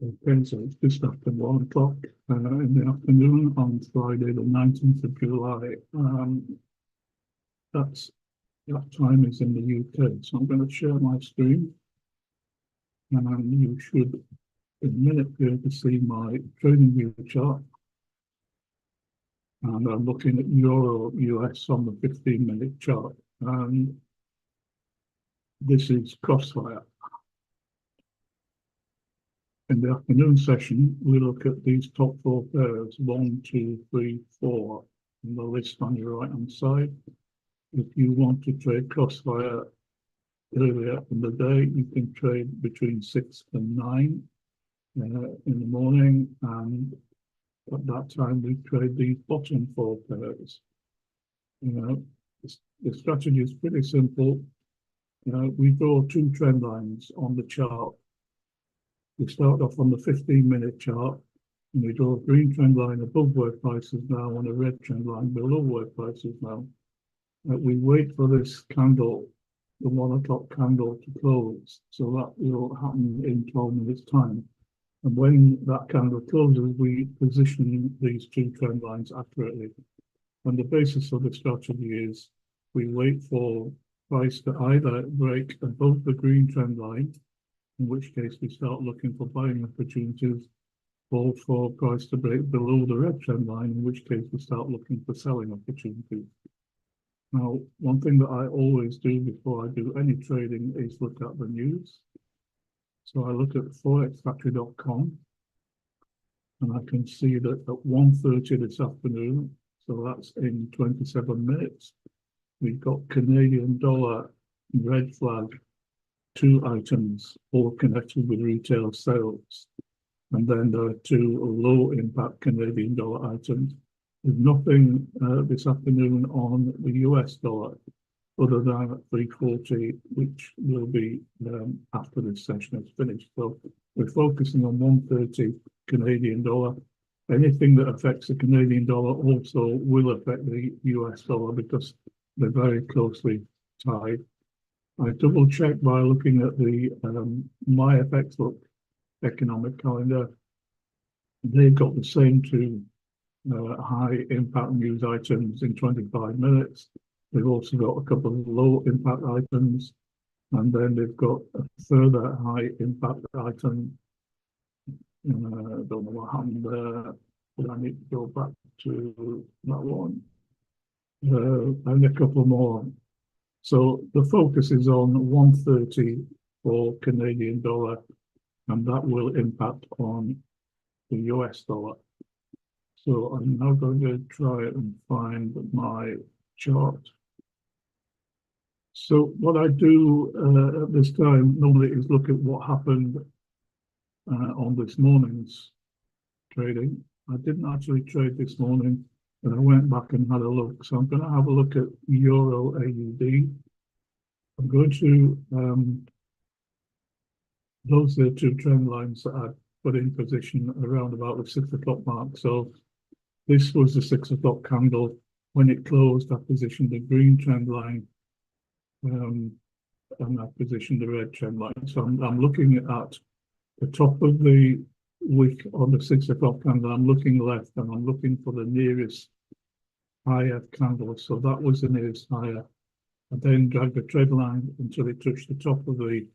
Okay, so it's just after 1 o'clock in the afternoon on Friday, the 19th of July. That's that time is in the UK. So I'm going to share my screen, and you should in a minute be able to see my trading view chart. And I'm looking at Euro US on the 15-minute chart. And this is Crossfire. In the afternoon session, we look at these top four pairs, 1, 2, 3, 4, in the list on your right-hand side. If you want to trade Crossfire earlier in the day, you can trade between 6 and 9 in the morning, and at that time we trade these bottom four pairs. The strategy is pretty simple. We draw two trend lines on the chart. We start off on the 15-minute chart, and we draw a green trend line above where prices now and a red trend line below where prices now. We wait for this candle, the 1 o'clock candle, to close, so that will happen in 12 minutes' time. And when that candle closes, we position these two trend lines accurately. And the basis of the strategy is we wait for price to either break above the green trend line, in which case we start looking for buying opportunities, or for price to break below the red trend line, in which case we start looking for selling opportunities. Now, one thing that I always do before I do any trading is look at the news. So I look at forexfactory.com, and I can see that at 1:30 this afternoon, so that's in 27 minutes, we've got Canadian dollar red flag, 2 items, all connected with retail sales. And then there are 2 low impact Canadian dollar items, with nothing this afternoon on the US dollar, other than at 340, which will be after this session is finished. So we're focusing on 130 Canadian dollar. Anything that affects the Canadian dollar also will affect the US dollar because they're very closely tied. I double check by looking at the MyFXLook economic calendar. They've got the same 2 high impact news items in 25 minutes. They've also got a couple of low impact items, and then they've got a further high impact item. I don't know what happened there, but I need to go back to that one. And a couple more. So the focus is on 130 for Canadian dollar, and that will impact on the US dollar. So I'm now going to try and find my chart. So what I do at this time normally is look at what happened on this morning's trading. I didn't actually trade this morning, but I went back and had a look. So I'm going to have a look at Euro AUD. I'm going to, those are 2 trend lines that I put in position around about the 6 o'clock mark. So this was the 6 o'clock candle. When it closed, I positioned the green trend line, and I positioned the red trend line. So I'm looking at the top of the wick on the 6 o'clock candle. I'm looking left, and I'm looking for the nearest higher candle. So that was the nearest higher. I then dragged the trend line until it touched the top of the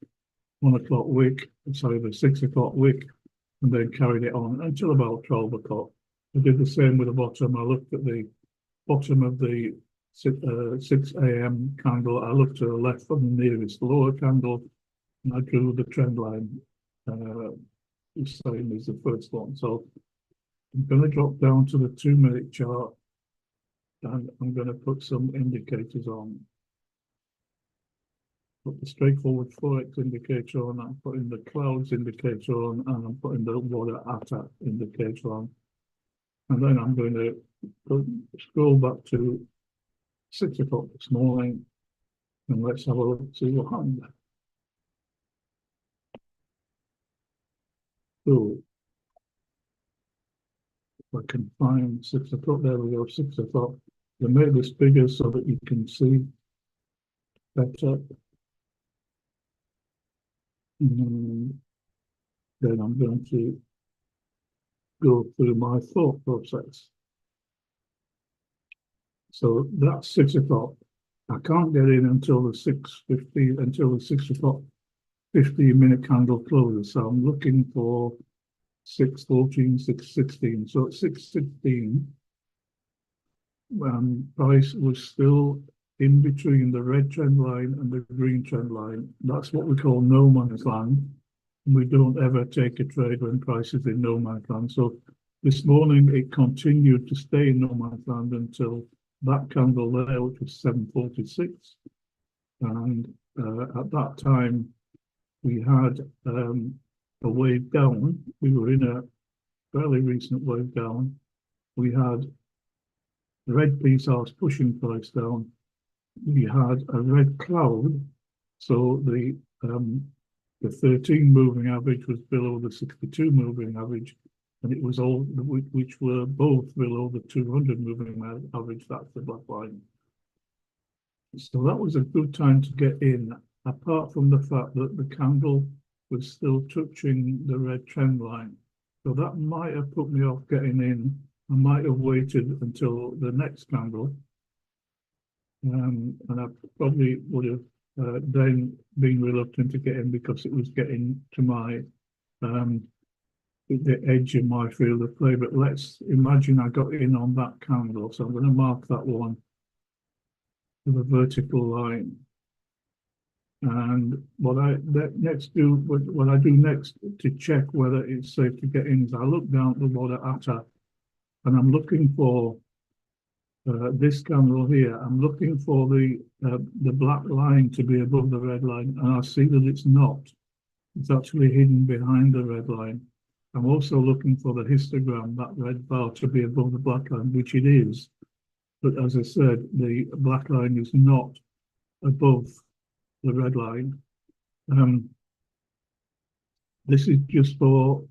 1 o'clock wick, sorry, the 6 o'clock wick, and then carried it on until about 12 o'clock. I did the same with the bottom. I looked at the bottom of the 6 a.m. candle. I looked to the left for the nearest lower candle, and I drew the trend line the same as the first one. So I'm going to drop down to the 2-minute chart, and I'm going to put some indicators on. Put the straightforward Forex indicator on, I'm putting the clouds indicator on, and I'm putting the water ATA indicator on. And then I'm going to scroll back to 6 o'clock this morning, and let's have a look, see what happened. So if I can find 6 o'clock, there we go, 6 o'clock. We made this bigger so that you can see better. then I'm going to go through my thought process. So that's 6 o'clock. I can't get in until the 6:50, until the 6 o'clock 15-minute candle closes. So I'm looking for 6:14, 6:16. So at 6:16, price was still in between the red trend line and the green trend line. That's what we call no man's land. We don't ever take a trade when price is in no man's land. So this morning it continued to stay in no man's land until that candle there, which was 7:46. And at that time, we had a wave down. We were in a fairly recent wave down. We had the red PSARs pushing price down. We had a red cloud, so the 13 moving average was below the 62 moving average, and it was all which were both below the 200 moving average. That's the black line. So that was a good time to get in, apart from the fact that the candle was still touching the red trend line. So that might have put me off getting in. I might have waited until the next candle, and I probably would have then been reluctant to get in because it was getting to my the edge of my field of play. But let's imagine I got in on that candle. So I'm going to mark that one with a vertical line. And what I do next to check whether it's safe to get in is I look down at the water ATA, and I'm looking for this candle here. I'm looking for the black line to be above the red line, and I see that it's not. It's actually hidden behind the red line. I'm also looking for the histogram, that red bar, to be above the black line, which it is. But as I said, the black line is not above the red line. This is just for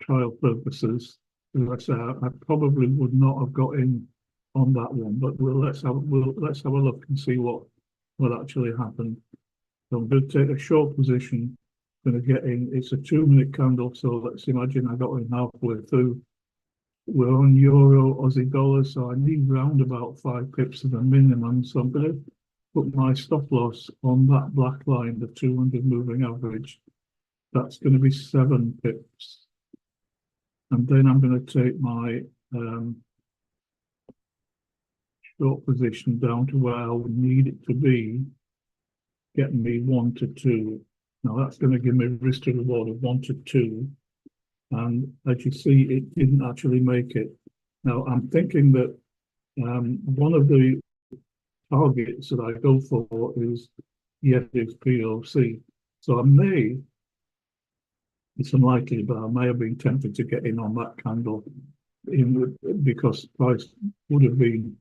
trial purposes. As I say, I probably would not have got in on that one, but let's have a look and see what actually happened. So I'm going to take a short position. Going to get in. It's a 2-minute candle, so let's imagine I got in halfway through. We're on euro, Aussie dollar, so I need round about 5 pips as a minimum. So I'm going to put my stop loss on that black line, the 200 moving average. That's going to be 7 pips. And then I'm going to take my short position down to where I would need it to be, getting me 1 to 2. Now that's going to give me a risk to reward of 1 to 2. And as you see, it didn't actually make it. Now I'm thinking that one of the targets that I go for is yesterday's POC. So it's unlikely, but I may have been tempted to get in on that candle because price would have been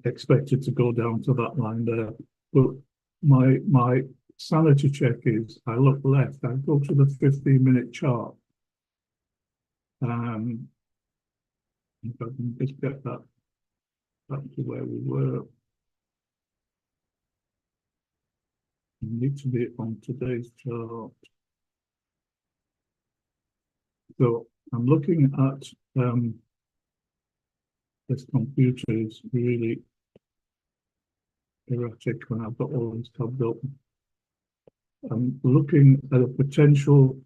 expected to go down to that line there. But my sanity check is I look left, I go to the 15-minute chart. If I can just get that back to where we were. We need to be on today's chart. So I'm looking at this computer is really erratic when I've got all these tabs open. I'm looking at a potential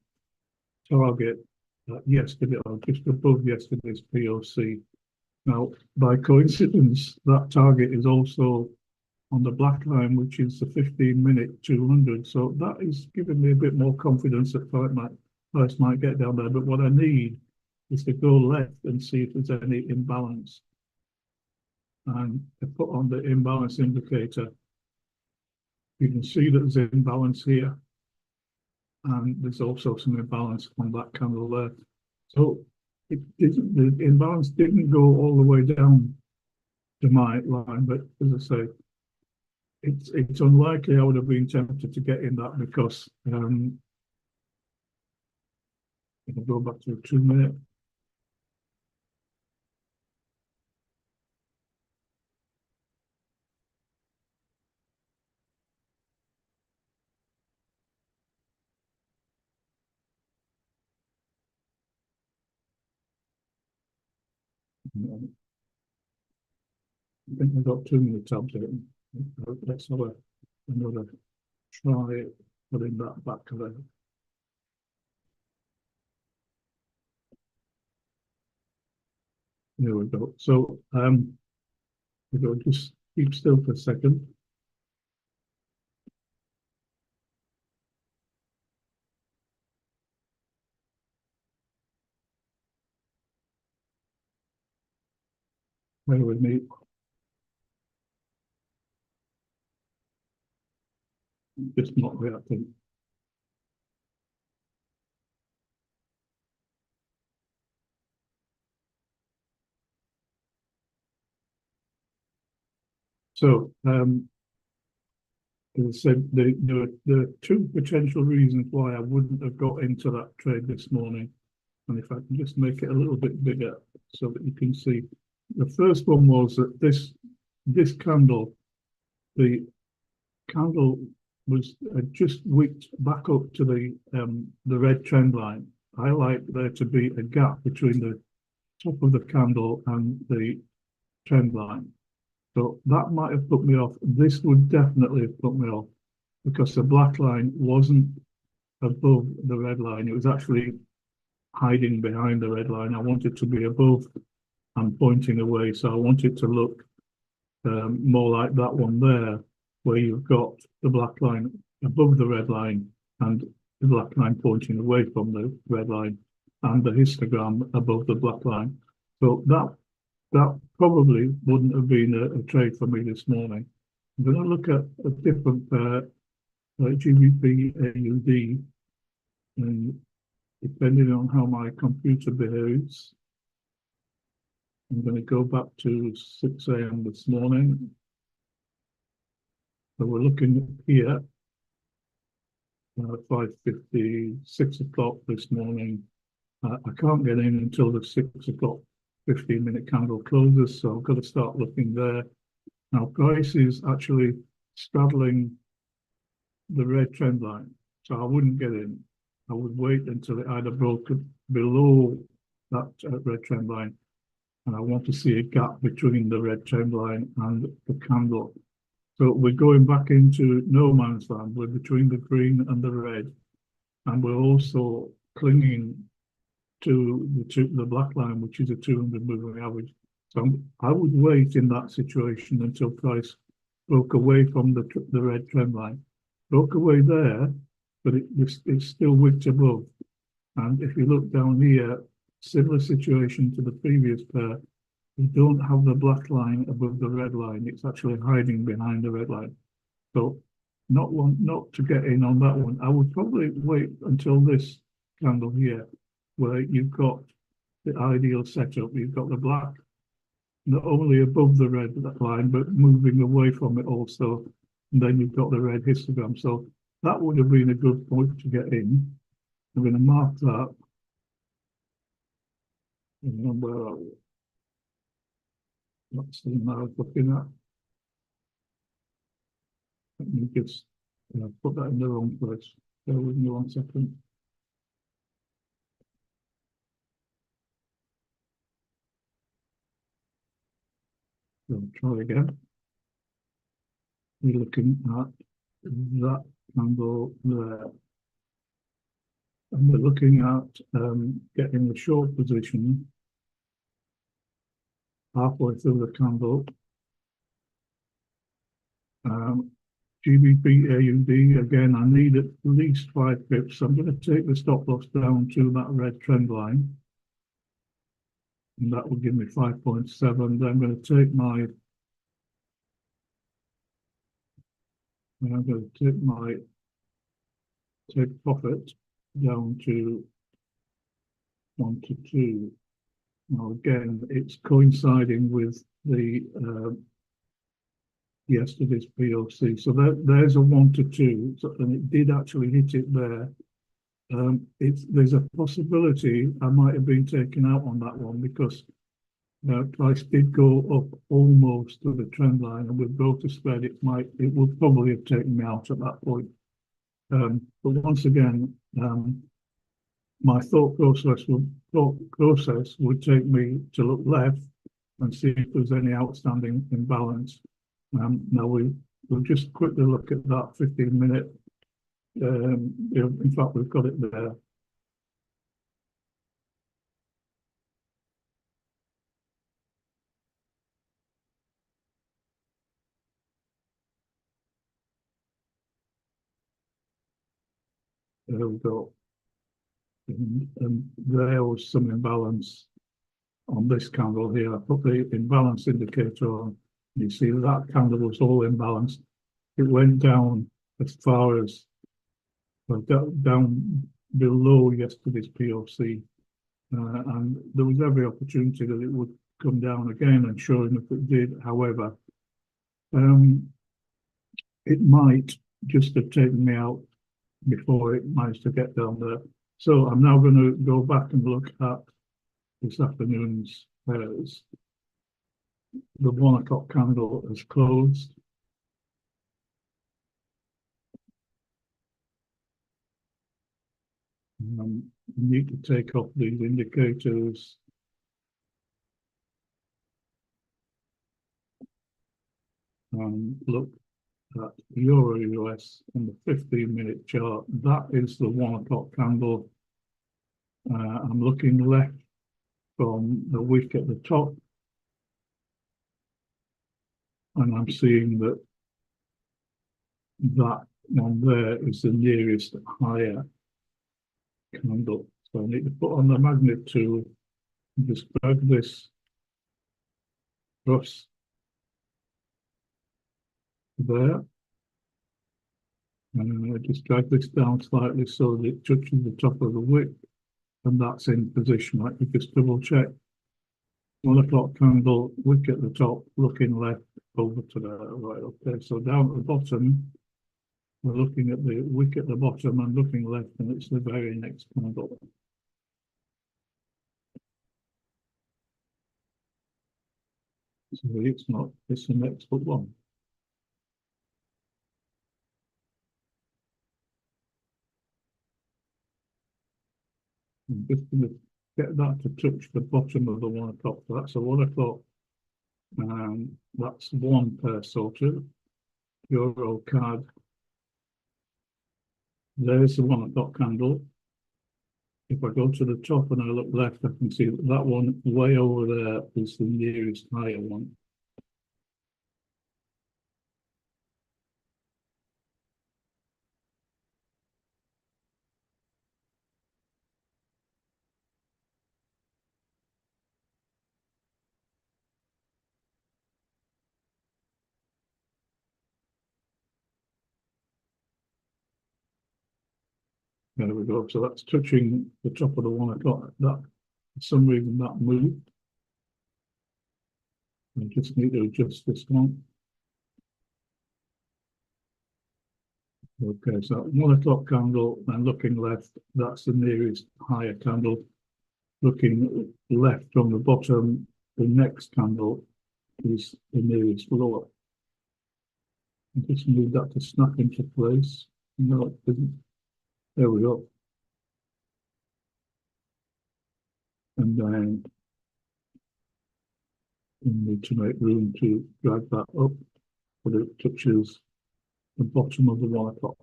target yesterday, or just above yesterday's POC. Now, by coincidence, that target is also on the black line, which is the 15-minute 200. So that is giving me a bit more confidence that price might get down there. But what I need is to go left and see if there's any imbalance. And I put on the imbalance indicator. You can see that there's an imbalance here. And there's also some imbalance on that candle there. So the imbalance didn't go all the way down to my line, but as I say, it's unlikely I would have been tempted to get in that because if I go back to a 2-minute. I think I've got too many tabs open. Let's have another try putting that back to there. There we go. So we go, just keep still for a second. Bear with me. Just not reacting. So as I said, there are two potential reasons why I wouldn't have got into that trade this morning. And if I can just make it a little bit bigger so that you can see. The first one was that this candle, the candle was just wicked back up to the red trend line. I like there to be a gap between the top of the candle and the trend line. So that might have put me off. This would definitely have put me off because the black line wasn't above the red line. It was actually hiding behind the red line. I want it to be above and pointing away. So I want it to look more like that one there, where you've got the black line above the red line and the black line pointing away from the red line and the histogram above the black line. So that probably wouldn't have been a trade for me this morning. I'm going to look at a different pair, like GBP AUD, and depending on how my computer behaves, I'm going to go back to 6 a.m. this morning. So we're looking here, 5:50, 6 o'clock this morning. I can't get in until the 6 o'clock 15-minute candle closes, so I've got to start looking there. Now, price is actually straddling the red trend line, so I wouldn't get in. I would wait until it either broke below that red trend line, and I want to see a gap between the red trend line and the candle. So we're going back into no man's land. We're between the green and the red, and we're also clinging to the black line, which is a 200 moving average. So I would wait in that situation until price broke away from the red trend line. Broke away there, but it's still wicked above. And if you look down here, similar situation to the previous pair, we don't have the black line above the red line. It's actually hiding behind the red line. So not to get in on that one. I would probably wait until this candle here, where you've got the ideal setup. You've got the black not only above the red line, but moving away from it also. And then you've got the red histogram. So that would have been a good point to get in. I'm going to mark that. And where are we? That's the one I was looking at. Let me just put that in the wrong place. Bear with me 1 second. So try again. We're looking at that candle there. And we're looking at getting the short position halfway through the candle. GBP AUD, again, I need at least 5 pips. I'm going to take the stop loss down to that red trend line. And that will give me 5.7. Then I'm going to take take profit down to 1 to 2. Now again, it's coinciding with the yesterday's POC. So there's a 1 to 2, and it did actually hit it there. There's a possibility I might have been taken out on that one because price did go up almost to the trend line, and with broker spread, it would probably have taken me out at that point. But once again, my thought process would take me to look left and see if there's any outstanding imbalance. Now we'll just quickly look at that 15-minute. In fact, we've got it there. There we go. And there was some imbalance on this candle here. I put the imbalance indicator on. You see that candle was all imbalanced. It went down as far as down below yesterday's POC, and there was every opportunity that it would come down again, and sure enough it did. However, it might just have taken me out before it managed to get down there. So I'm now going to go back and look at this afternoon's pairs. The 1 o'clock candle has closed. You need to take off these indicators. And look at Euro US on the 15-minute chart. That is the 1 o'clock candle. I'm looking left from the wick at the top, and I'm seeing that that one there is the nearest higher candle. So I need to put on the magnet tool and just drag this across there. And I just drag this down slightly so that it touches the top of the wick, and that's in position. Let me just double check. 1 o'clock candle, wick at the top, looking left over to the right. Okay, so down at the bottom, we're looking at the wick at the bottom and looking left, and it's the very next candle. So it's not, it's the next but one. I'm just going to get that to touch the bottom of the 1 o'clock. So that's a 1 o'clock. That's one pair sorted. Euro card. There's the 1 o'clock candle. If I go to the top and I look left, I can see that that one way over there is the nearest higher one. There we go. So that's touching the top of the 1 o'clock. That, for some reason, that moved. I just need to adjust this one. Okay, so 1 o'clock candle and looking left, that's the nearest higher candle. Looking left from the bottom, the next candle is the nearest lower. I just need that to snap into place. No, it didn't. There we go. And then we need to make room to drag that up, but it touches the bottom of the 1 o'clock.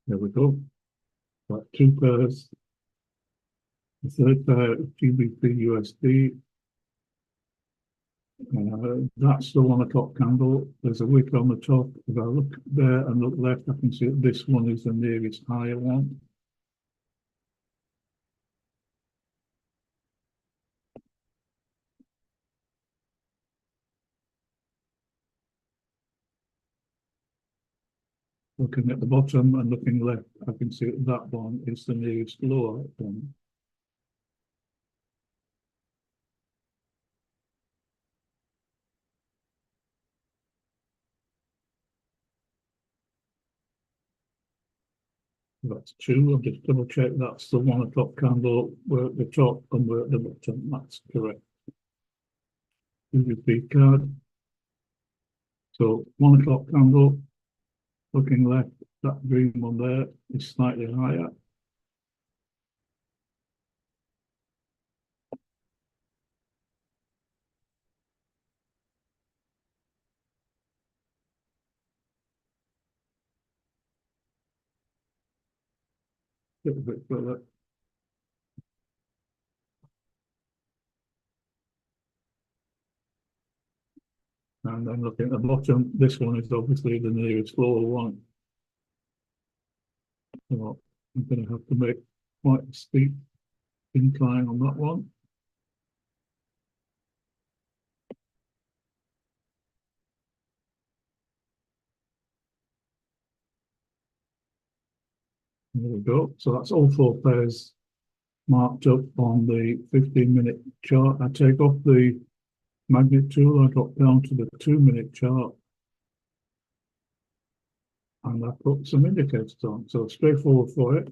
There we go. Got two pairs. The third pair, GBP USD. That's the 1 o'clock candle. There's a wick on the top. If I look there and look left, I can see that this one is the nearest higher one. Looking at the bottom and looking left, I can see that that one is the nearest lower one. That's two. I'll just double check that's the 1 o'clock candle. We're at the top and we're at the bottom. That's correct. GBP card. So 1 o'clock candle, Looking left, that green one there is slightly higher. Little bit further. And then looking at the bottom, this one is obviously the nearest lower one. So I'm going to have to make quite a steep incline on that one. There we go. So that's all four pairs marked up on the 15-minute chart. I take off the magnet tool, I drop down to the 2-minute chart, and I put some indicators on. So straightforward forex,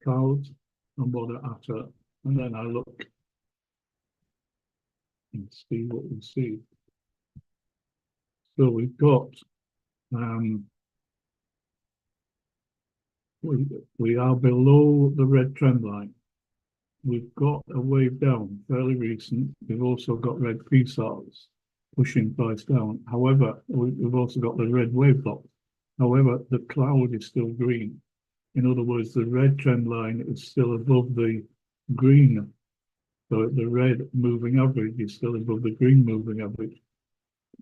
cloud, and border after, and then I look and see what we see. So we've got we are below the red trend line. We've got a wave down, fairly recent. We've also got red PSARs pushing price down. However, we've also got the red wave block. However, the cloud is still green. In other words, the red trend line is still above the green. So the red moving average is still above the green moving average.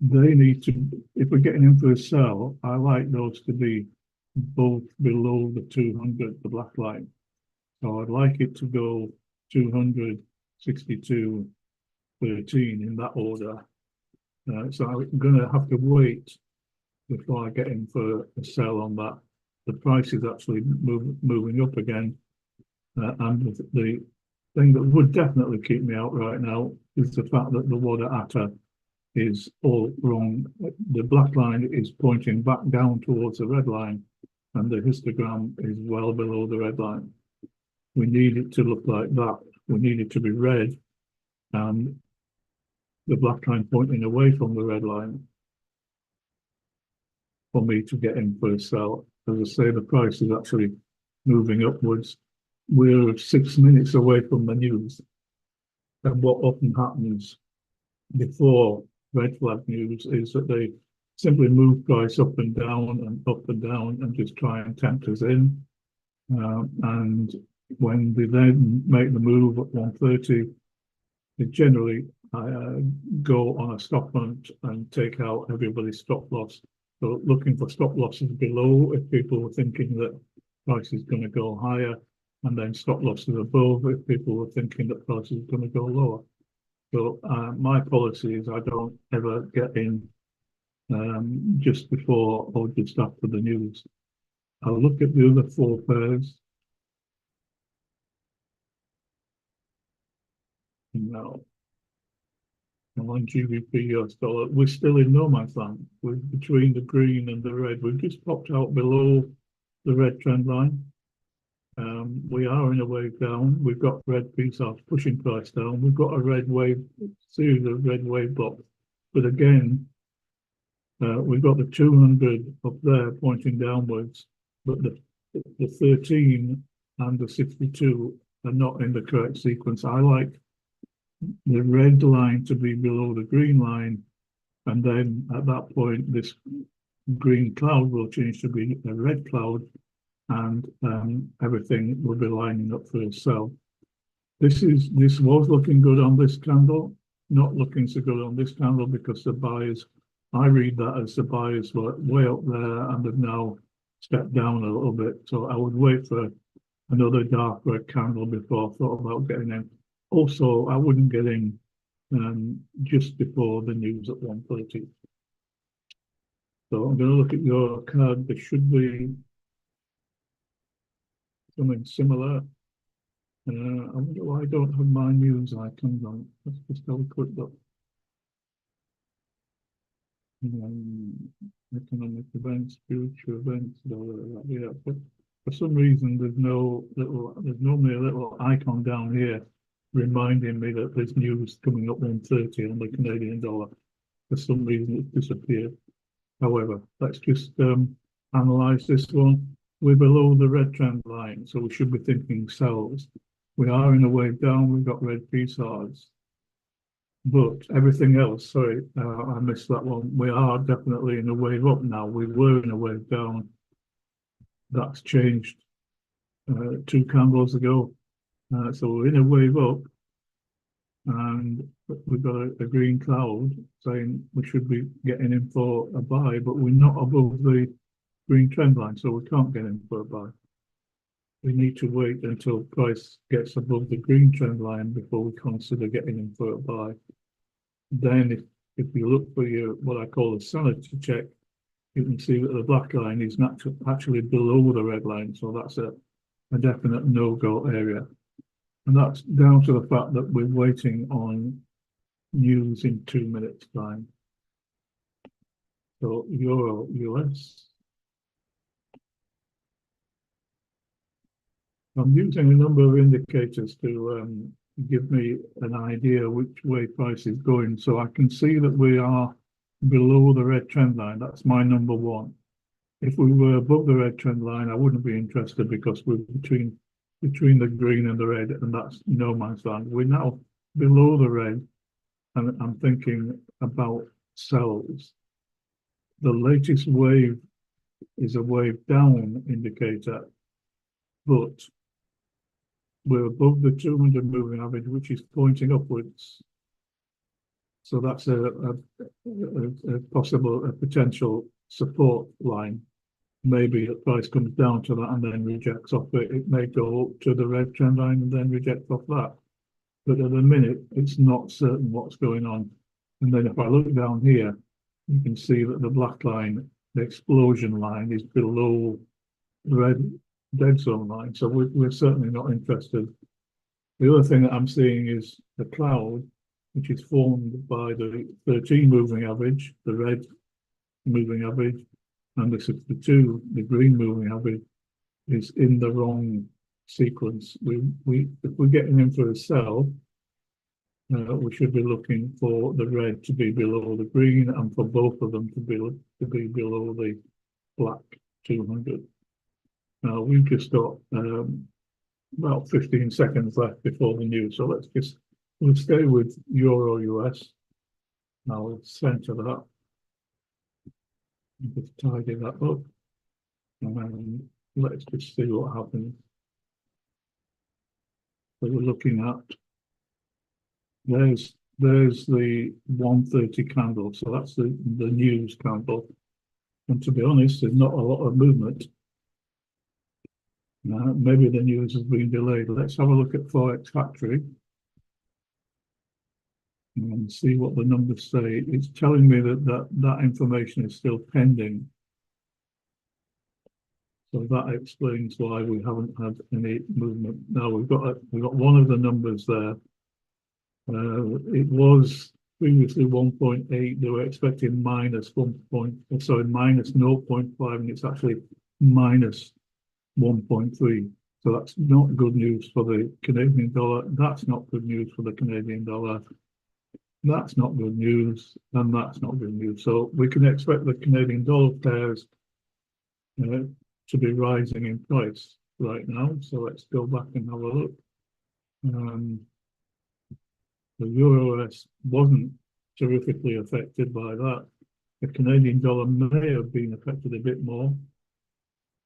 They need to, if we're getting in for a sell, I like those to be both below the 200, the black line. So I'd like it to go 200, 62, 13 in that order. So I'm going to have to wait before I get in for a sell on that. The price is actually moving up again. And the thing that would definitely keep me out right now is the fact that the water atta is all wrong. The black line is pointing back down towards the red line, and the histogram is well below the red line. We need it to look like that. We need it to be red, and the black line pointing away from the red line for me to get in for a sell. As I say, the price is actually moving upwards. We're 6 minutes away from the news. And what often happens before red flag news is that they simply move price up and down and just try and tempt us in. And when they then make the move at 1:30, they generally go on a stop hunt and take out everybody's stop loss. So looking for stop losses below if people were thinking that price is going to go higher, and then stop losses above if people were thinking that price is going to go lower. So my policy is I don't ever get in just before or just after the news. I'll look at the other four pairs. Now, on GBP US dollar, we're still in no man's land. We're between the green and the red. We've just popped out below the red trend line. We are in a wave down. We've got red PSARs pushing price down. We've got a red wave, series of red wave blocks. But again, we've got the 200 up there pointing downwards, but the 13 and the 62 are not in the correct sequence. I like the red line to be below the green line, and then at that point, this green cloud will change to be a red cloud, and everything will be lining up for a sell. This was looking good on this candle, not looking so good on this candle because the buyers, I read that as the buyers were way up there and have now stepped down a little bit. So I would wait for another dark red candle before I thought about getting in. Also, I wouldn't get in just before the news at 1:30. So I'm going to look at your card. There should be something similar. I wonder why I don't have my news icons on. Let's just have a quick look. Economic events, future events, yeah. But for some reason, there's normally a little icon down here reminding me that there's news coming up 1:30 on the Canadian dollar. For some reason, it's disappeared. However, let's just analyze this one. We're below the red trend line, so we should be thinking sells. We are in a wave down, we've got red peasards. But everything else, sorry, I missed that one. We are definitely in a wave up now. We were in a wave down. That's changed 2 candles ago. So we're in a wave up, and we've got a green cloud saying we should be getting in for a buy, but we're not above the green trend line, so we can't get in for a buy. We need to wait until price gets above the green trend line before we consider getting in for a buy. Then if you look for your what I call a sanity check, you can see that the black line is actually below the red line, so that's a definite no-go area. And that's down to the fact that we're waiting on news in 2 minutes time. So Euro US. I'm using a number of indicators to give me an idea which way price is going. So I can see that we are below the red trend line. That's my number one. If we were above the red trend line, I wouldn't be interested because we're between the green and the red, and that's no man's land. We're now below the red, and I'm thinking about sells. The latest wave is a wave down indicator, but we're above the 200 moving average, which is pointing upwards. So that's a potential support line. Maybe the price comes down to that and then rejects off it. It may go up to the red trend line and then reject off that. But at the minute, it's not certain what's going on. And then if I look down here, you can see that the black line, the explosion line, is below the red dead zone line. So we're certainly not interested. The other thing that I'm seeing is the cloud, which is formed by the 13 moving average, the red moving average, and the 62, the green moving average, is in the wrong sequence. If we're getting in for a sell, we should be looking for the red to be below the green and for both of them to be below the black 200. Now we've just got about 15 seconds left before the news, so we'll stay with Euro US. Now we'll center that. Just tidy that up, and let's just see what happens. So we're looking at there's the 130 candle, so that's the news candle. And to be honest, there's not a lot of movement. Maybe the news has been delayed. Let's have a look at Forex Factory and see what the numbers say. It's telling me that information is still pending. So that explains why we haven't had any movement. Now we've got one of the numbers there. It was previously 1.8. They were expecting minus 0.5, and it's actually minus 1.3. So that's not good news for the Canadian dollar. That's not good news for the Canadian dollar. That's not good news, and that's not good news. So we can expect the Canadian dollar pairs to be rising in price right now. So let's go back and have a look. The Euro US wasn't terrifically affected by that. The Canadian dollar may have been affected a bit more.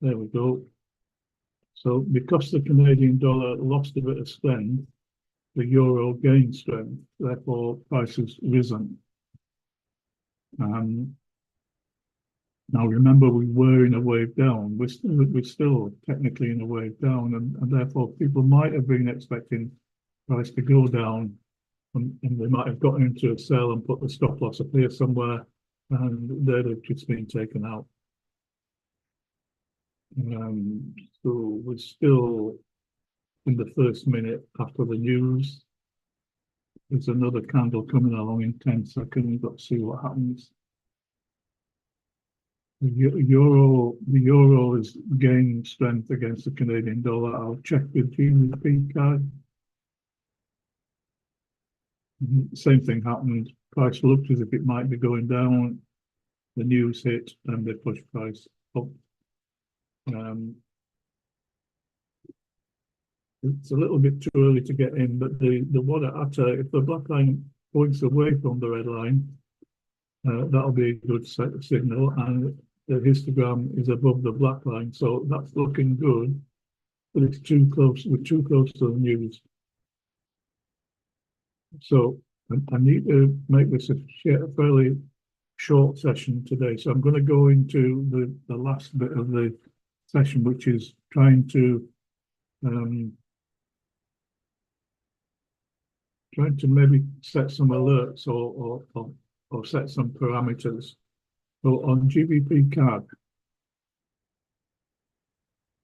There we go. So because the Canadian dollar lost a bit of strength, the euro gained strength, therefore prices risen. Now remember, we were in a wave down. We're still technically in a wave down, and therefore people might have been expecting price to go down, and they might have gotten into a sell and put the stop loss up here somewhere, and they'd have just been taken out. So we're still in the first minute after the news. There's another candle coming along in 10 seconds. Let's see what happens. The euro is gaining strength against the Canadian dollar. I'll check the GBP card. Same thing happened. Price looked as if it might be going down, the news hit and they push price up. Um, it's a little bit too early to get in, but the one at if the black line points away from the red line, that'll be a good signal, and the histogram is above the black line, so that's looking good. But it's too close. We're too close to the news, so I need to make this a fairly short session today. So I'm going to go into the last bit of the session, which is trying to maybe set some alerts or set some parameters. So on GBP CAD,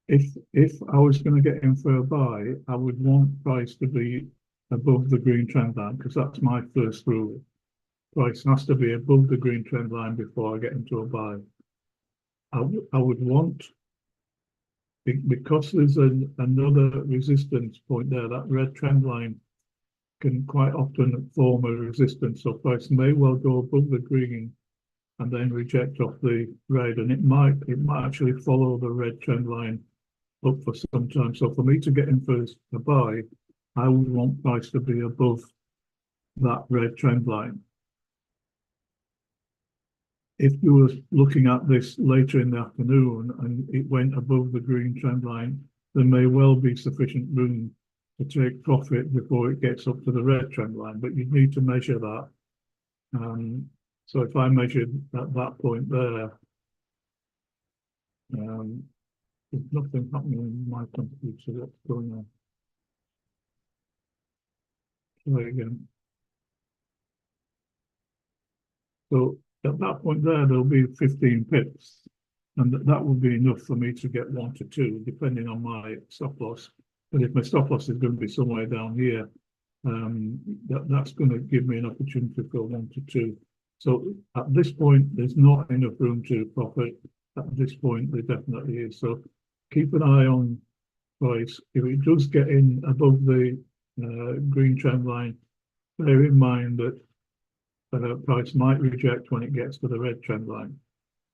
if I was going to get in for a buy, I would want price to be above the green trend line, because that's my first rule. Price has to be above the green trend line before I get into a buy. I would want, because there's another resistance point there, that red trend line can quite often form a resistance. So price may well go above the green and then reject off the red, and it might actually follow the red trend line up for some time. So for me to get in for a buy, I would want price to be above that red trend line. If you were looking at this later in the afternoon and it went above the green trend line, there may well be sufficient room to take profit before it gets up to the red trend line, but you'd need to measure that. So if I measured at that point there, there's nothing happening in my computer, so what's going on? Try again. So at that point there'll be 15 pips, and that will be enough for me to get 1 to 2, depending on my stop loss. But if my stop loss is going to be somewhere down here, that's going to give me an opportunity for 1 to 2. So at this point, there's not enough room to profit. At this point, there definitely is. So keep an eye on price. If it does get in above the green trend line, bear in mind that price might reject when it gets to the red trend line.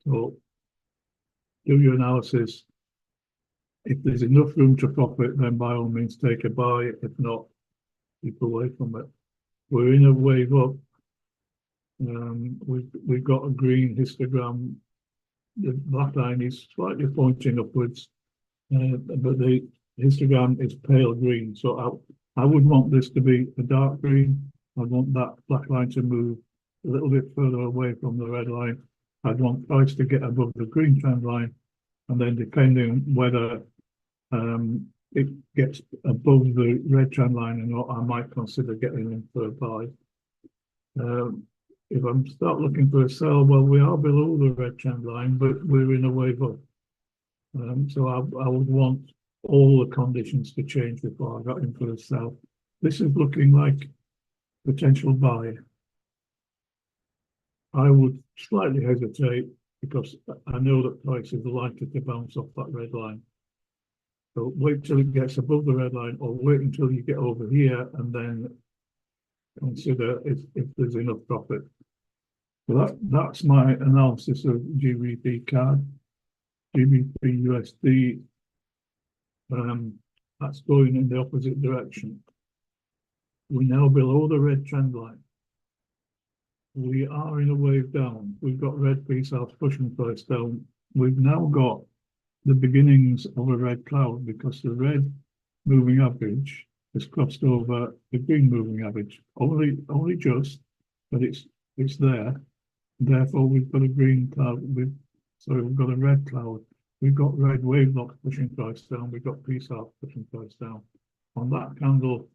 So do your analysis. If there's enough room to profit, then by all means take a buy. If not, keep away from it. We're in a wave up. We've got a green histogram. The black line is slightly pointing upwards, but the histogram is pale green. So I would want this to be a dark green. I want that black line to move a little bit further away from the red line. I'd want price to get above the green trend line, and then depending on whether it gets above the red trend line or not, I might consider getting in for a buy. If I start looking for a sell, well, we are below the red trend line, but we're in a wave up. So I would want all the conditions to change before I got in for a sell. This is looking like potential buy. I would slightly hesitate because I know that price is likely to bounce off that red line. So wait till it gets above the red line, or wait until you get over here and then consider if there's enough profit. So that's my analysis of GBP CAD, GBP USD. That's going in the opposite direction. We're now below the red trend line. We are in a wave down. We've got red P-South pushing price down. We've now got the beginnings of a red cloud because the red moving average has crossed over the green moving average. Only just, but it's there. Therefore, we've got a green cloud. We've got a red cloud. We've got red wave lock pushing price down. We've got P-South pushing price down. On that candle,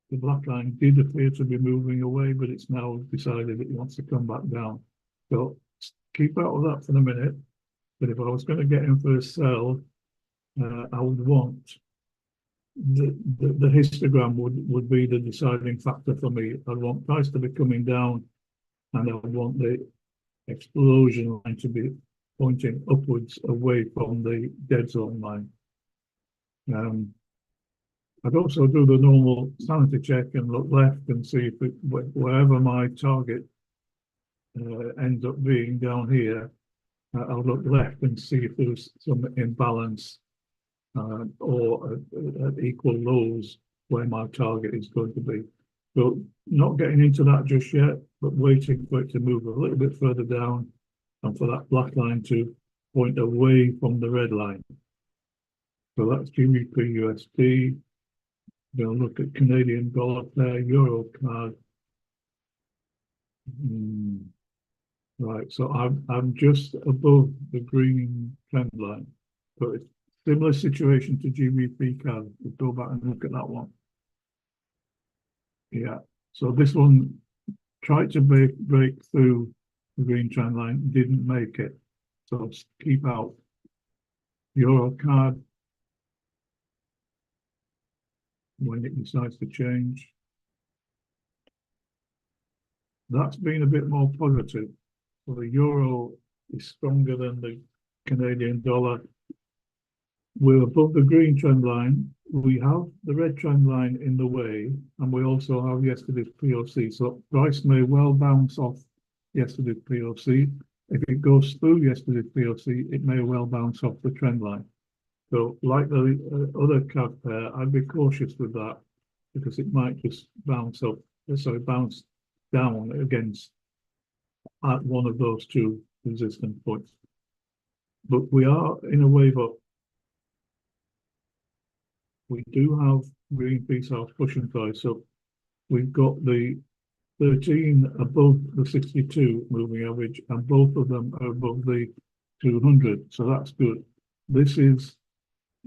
the black line did appear to be moving away, but it's now decided it wants to come back down. So keep out of that for the minute. But if I was going to get in for a sell, I would want the histogram would be the deciding factor for me. I'd want price to be coming down, and I would want the explosion line to be pointing upwards away from the dead zone line. I'd also do the normal sanity check and look left and see if wherever my target ends up being down here, I'll look left and see if there's some imbalance or at equal lows where my target is going to be. So not getting into that just yet, but waiting for it to move a little bit further down and for that black line to point away from the red line. So that's GBP USD. We'll look at Canadian dollar pair, Euro card. Right, so I'm just above the green trend line. So it's similar situation to GBP card. We'll go back and look at that one. Yeah, so this one tried to break through the green trend line, didn't make it. So keep out. Euro card when it decides to change. That's been a bit more positive. So the euro is stronger than the Canadian dollar. We're above the green trend line. We have the red trend line in the way, and we also have yesterday's POC. So price may well bounce off yesterday's POC. If it goes through yesterday's POC, it may well bounce off the trend line. So like the other CAD pair, I'd be cautious with that because it might just bounce up, so bounce down against at one of those two resistance points. But we are in a wave up. We do have Greenpeace House pushing price up. We've got the 13 above the 62 moving average, and both of them are above the 200. So that's good. This is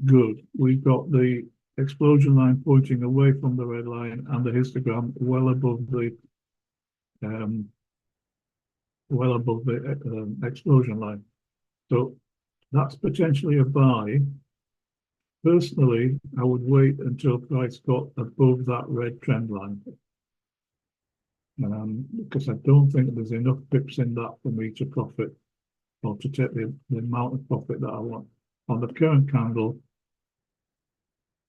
good. We've got the explosion line pointing away from the red line and the histogram well above the explosion line. So that's potentially a buy. Personally, I would wait until price got above that red trend line. Because I don't think there's enough pips in that for me to profit or to take the amount of profit that I want. On the current candle,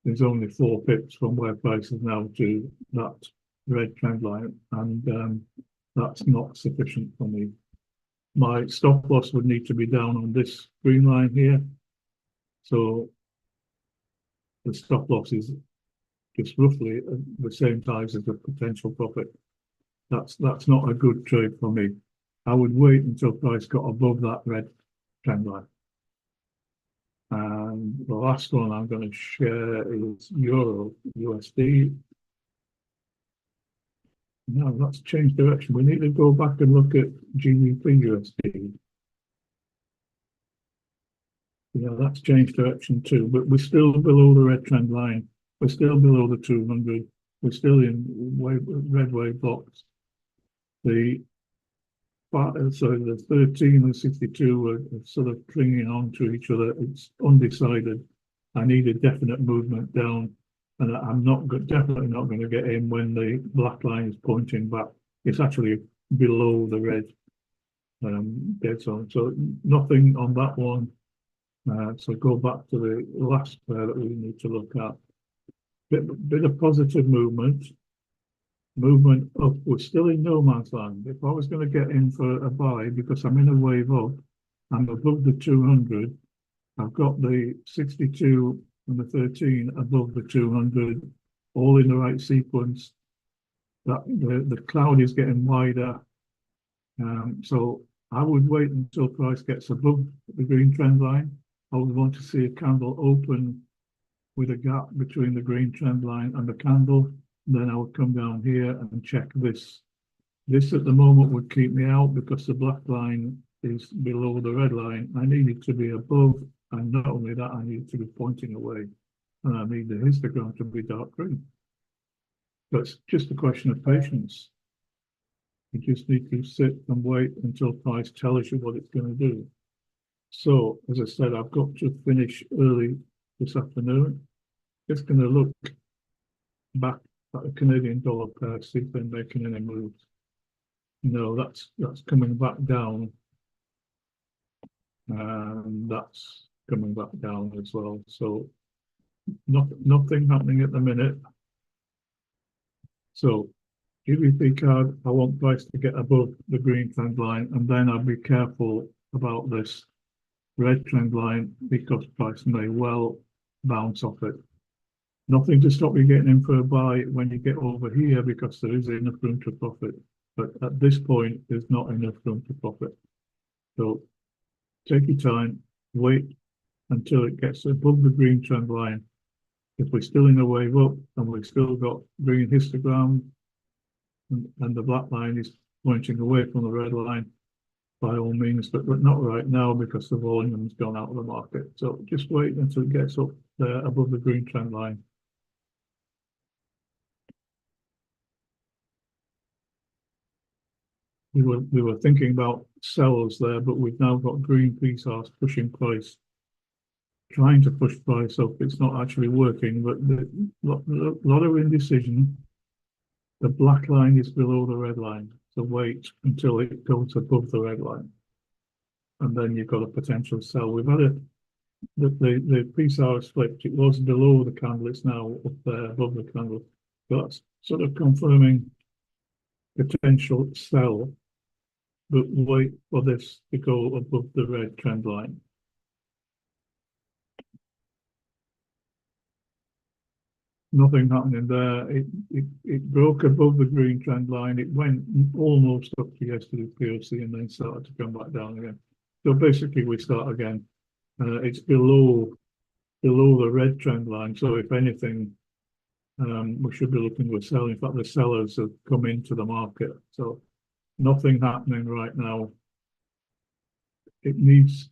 there's only 4 pips from where price is now to that red trend line, and that's not sufficient for me. My stop loss would need to be down on this green line here. So the stop loss is just roughly the same size as the potential profit. That's not a good trade for me. I would wait until price got above that red trend line. And the last one I'm going to share is Euro USD. No, that's changed direction. We need to go back and look at GBP USD. Yeah, that's changed direction too, but we're still below the red trend line. We're still below the 200. We're still in red wave blocks. The 13 and 62 are sort of clinging on to each other. It's undecided. I need a definite movement down, and I'm definitely not going to get in when the black line is pointing back. It's actually below the red dead zone. So nothing on that one. So go back to the last pair that we need to look at. Bit of positive movement up. We're still in no man's land. If I was going to get in for a buy, because I'm in a wave up, I'm above the 200. I've got the 62 and the 13 above the 200, all in the right sequence. That the cloud is getting wider. So I would wait until price gets above the green trend line. I would want to see a candle open with a gap between the green trend line and the candle. Then I would come down here and check this. This at the moment would keep me out because the black line is below the red line. I need it to be above, and not only that, I need it to be pointing away. And I need the histogram to be dark green. But it's just a question of patience. You just need to sit and wait until price tells you what it's going to do. So, as I said, I've got to finish early this afternoon. Just going to look back at the Canadian dollar pair, see if they're making any moves. No, that's coming back down. And that's coming back down as well. So nothing happening at the minute. So GBP card, I want price to get above the green trend line, and then I'll be careful about this red trend line because price may well bounce off it. Nothing to stop you getting in for a buy when you get over here because there is enough room to profit. But at this point, there's not enough room to profit. So take your time, wait until it gets above the green trend line. If we're still in a wave up and we've still got green histogram and the black line is pointing away from the red line, by all means, but not right now because the volume's gone out of the market. So just wait until it gets up there above the green trend line. We were thinking about sellers there, but we've now got green PSARs pushing price, trying to push price up. It's not actually working, but a lot of indecision. The black line is below the red line, so wait until it goes above the red line, and then you've got a potential sell. We've had the PSAR has flipped. It was below the candle. It's now up there above the candle. So that's sort of confirming potential sell, but wait for this to go above the red trend line. Nothing happening there. It broke above the green trend line. It went almost up to yesterday's POC and then started to come back down again. So basically, we start again. It's below the red trend line. So if anything, we should be looking to sell. In fact, the sellers have come into the market. So nothing happening right now. It needs,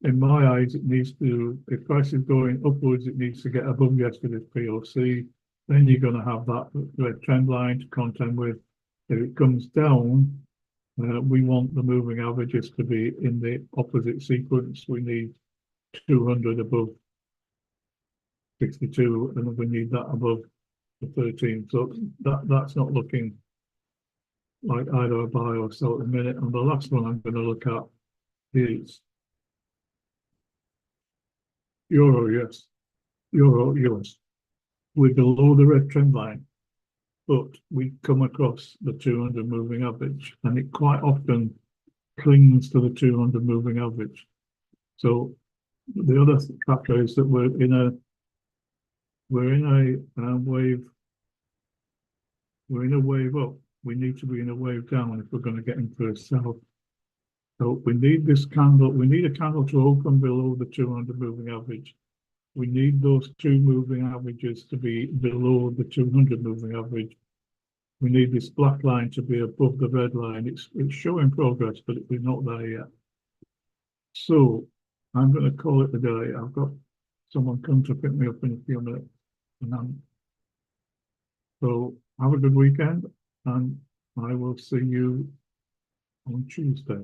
in my eyes, it needs to, if price is going upwards, it needs to get above yesterday's POC. Then you're going to have that red trend line to contend with. If it comes down, we want the moving averages to be in the opposite sequence. We need 200 above 62, and we need that above the 13. So that's not looking like either a buy or sell at the minute. And the last one I'm going to look at is Euro, yes. Euro, US. We're below the red trend line, but we come across the 200 moving average, and it quite often clings to the 200 moving average. So the other factor is that we're in a wave. We're in a wave up. We need to be in a wave down if we're going to get into a sell. So we need this candle. We need a candle to open below the 200 moving average. We need those two moving averages to be below the 200 moving average. We need this black line to be above the red line. It's showing progress, but we're not there yet. So I'm going to call it a day. I've got someone come to pick me up in a few minutes. So have a good weekend, and I will see you on Tuesday.